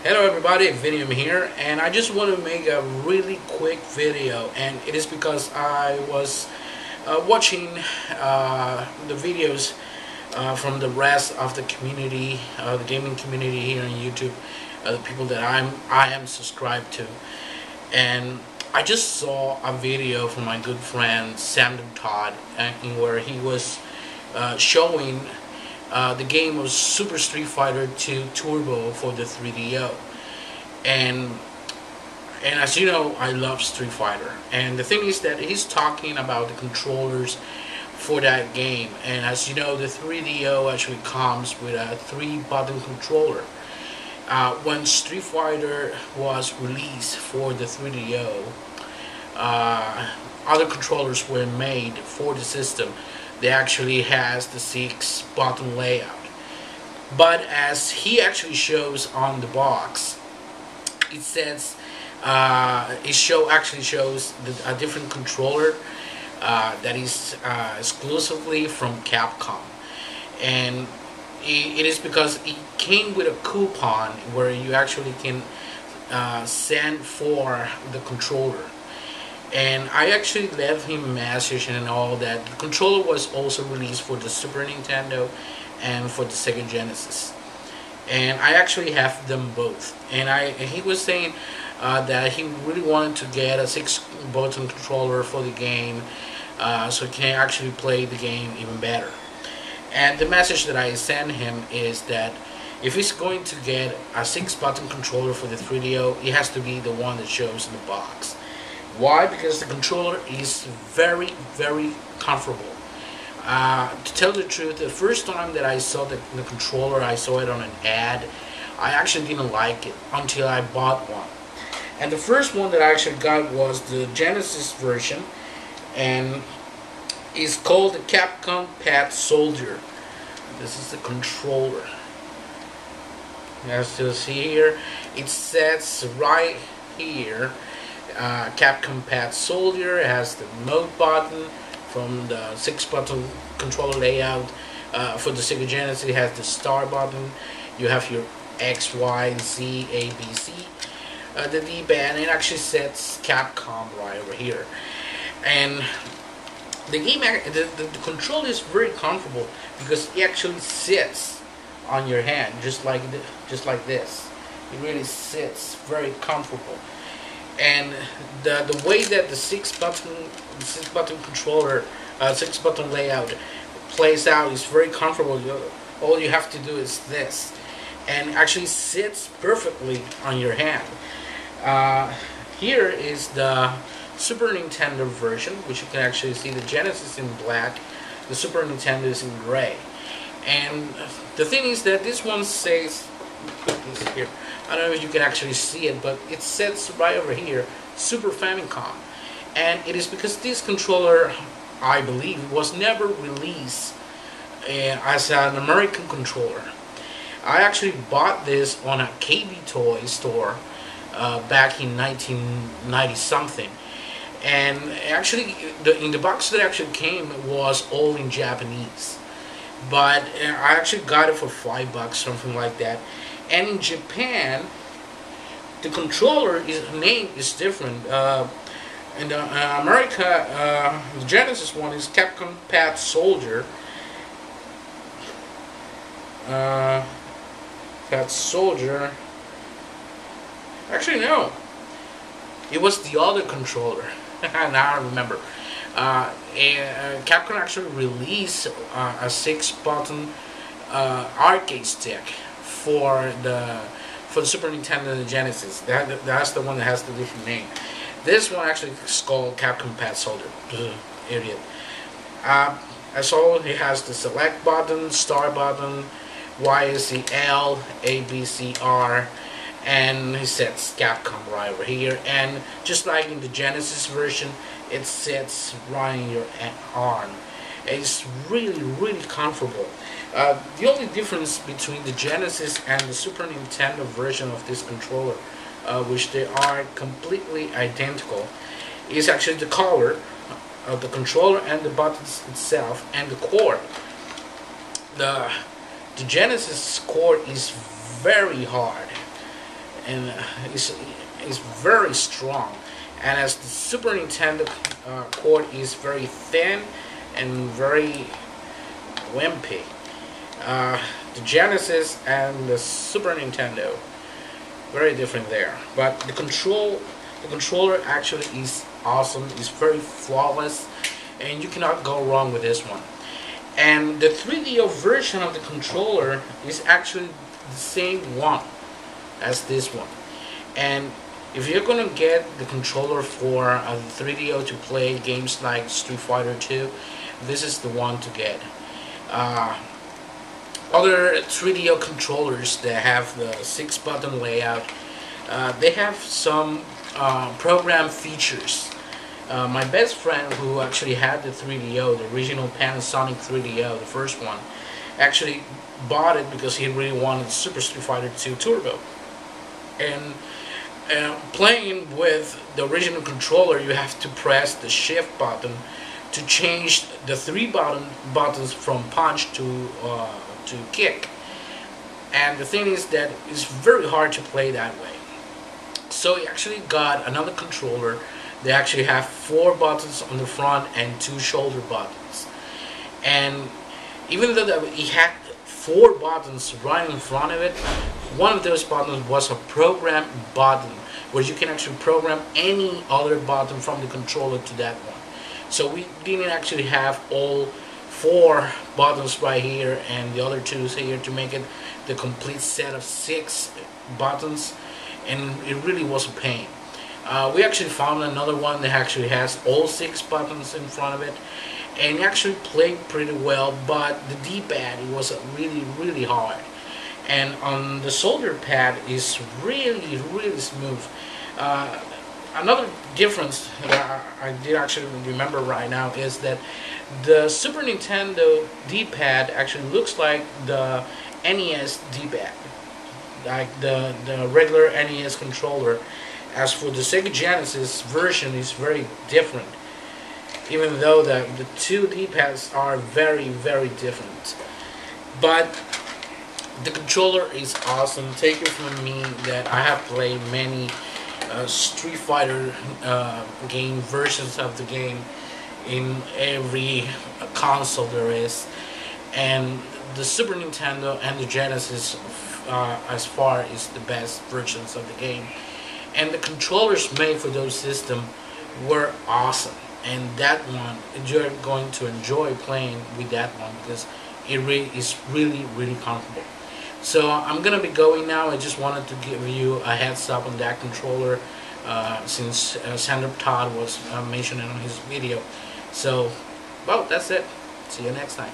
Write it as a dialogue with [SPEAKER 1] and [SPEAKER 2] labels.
[SPEAKER 1] Hello everybody, vidium here, and I just want to make a really quick video, and it is because I was watching the videos from the rest of the community, the gaming community here on YouTube, the people that I am subscribed to, and I just saw a video from my good friend sandamtod, in where he was showing the game of Super Street Fighter 2 Turbo for the 3DO, and as you know, I love Street Fighter. And the thing is that he's talking about the controllers for that game, and as you know, the 3DO actually comes with a 3-button controller. When Street Fighter was released for the 3DO, other controllers were made for the system. They actually has the 6-button layout, but as he actually shows on the box, it says actually shows a different controller that is exclusively from Capcom, and it is because it came with a coupon where you actually can send for the controller. And I actually left him a message and all that. The controller was also released for the Super Nintendo and for the Sega Genesis, and I actually have them both. And he was saying that he really wanted to get a 6-button controller for the game, so he can actually play the game even better. And the message that I sent him is that if he's going to get a 6-button controller for the 3DO, it has to be the one that shows in the box. Why? Because the controller is very, very comfortable. To tell the truth, the first time that I saw the controller, I saw it on an ad. I actually didn't like it until I bought one. And the first one that I actually got was the Genesis version, and it's called the Capcom Pad Soldier. This is the controller. As you see here, it says right here, Capcom Pad Soldier. It has the mode button from the 6-button controller layout. For the Sega Genesis, it has the start button. You have your X, Y, Z, A, B, C. The D-pad, and it actually sets Capcom right over here. And the game, the controller is very comfortable because it actually sits on your hand, just like this. It really sits very comfortable. And the way that the 6-button controller, 6-button layout plays out is very comfortable. All you have to do is this, and actually sits perfectly on your hand. Here is the Super Nintendo version, which you can actually see the Genesis in black, the Super Nintendo is in gray. And the thing is that this one says, put this here, I don't know if you can actually see it, but it says right over here, Super Famicom. And it is because this controller, I believe, was never released as an American controller. I actually bought this on a KB toy store back in 1990 something. And actually, in the box that actually came was all in Japanese. But I actually got it for $5, something like that. And in Japan, the controller name is different. In America, the Genesis one is Capcom Pad Soldier. Pad Soldier. Actually, no. It was the other controller. Now I remember. Capcom actually released a 6-button arcade stick for the Super Nintendo and the Genesis. That's the one that has the different name. This one actually is called Capcom Pad Soldier. Idiot. As all, it has the select button, start button, YSC L, A, B, C, R, and it sets Capcom right over here. And just like in the Genesis version, it sits right in your arm. It's really, really comfortable. The only difference between the Genesis and the Super Nintendo version of this controller, which they are completely identical, is actually the color of the controller and the buttons itself and the cord. The Genesis cord is very hard, and is very strong. And as the Super Nintendo cord is very thin and very wimpy. The Genesis and the Super Nintendo, very different there. But the controller actually is awesome. It's very flawless, and you cannot go wrong with this one. And the 3DO version of the controller is actually the same one as this one. And if you're gonna get the controller for a 3DO to play games like Street Fighter 2, this is the one to get. Other 3DO controllers that have the 6-button layout, they have some program features. My best friend, who actually had the 3DO, the original Panasonic 3DO, the first one, actually bought it because he really wanted Super Street Fighter 2 Turbo. And playing with the original controller, you have to press the shift button to change the three buttons from punch to kick. And the thing is that it's very hard to play that way. So he actually got another controller. They actually have 4 buttons on the front and 2 shoulder buttons. And even though he had 4 buttons right in front of it, one of those buttons was a program button, where you can actually program any other button from the controller to that one. So we didn't actually have all 4 buttons right here and the other 2 here to make it the complete set of 6 buttons, and it really was a pain. We actually found another one that actually has all 6 buttons in front of it, and it actually played pretty well, but the D-pad, it was really hard. And on the shoulder pad is really smooth. Another difference that I did actually remember right now is that the Super Nintendo D-pad actually looks like the NES D-pad, like the regular NES controller. As for the Sega Genesis version, is very different, even though the 2 D-pads are very different. But the controller is awesome. Take it from me that I have played many Street Fighter game versions of the game in every console there is, and the Super Nintendo and the Genesis as far is the best versions of the game. And the controllers made for those systems were awesome, and that one you're going to enjoy playing with that one because it is really comfortable. So I'm gonna be going now. I just wanted to give you a heads up on that controller since sandamtod was mentioned on his video. So, well, that's it. See you next time.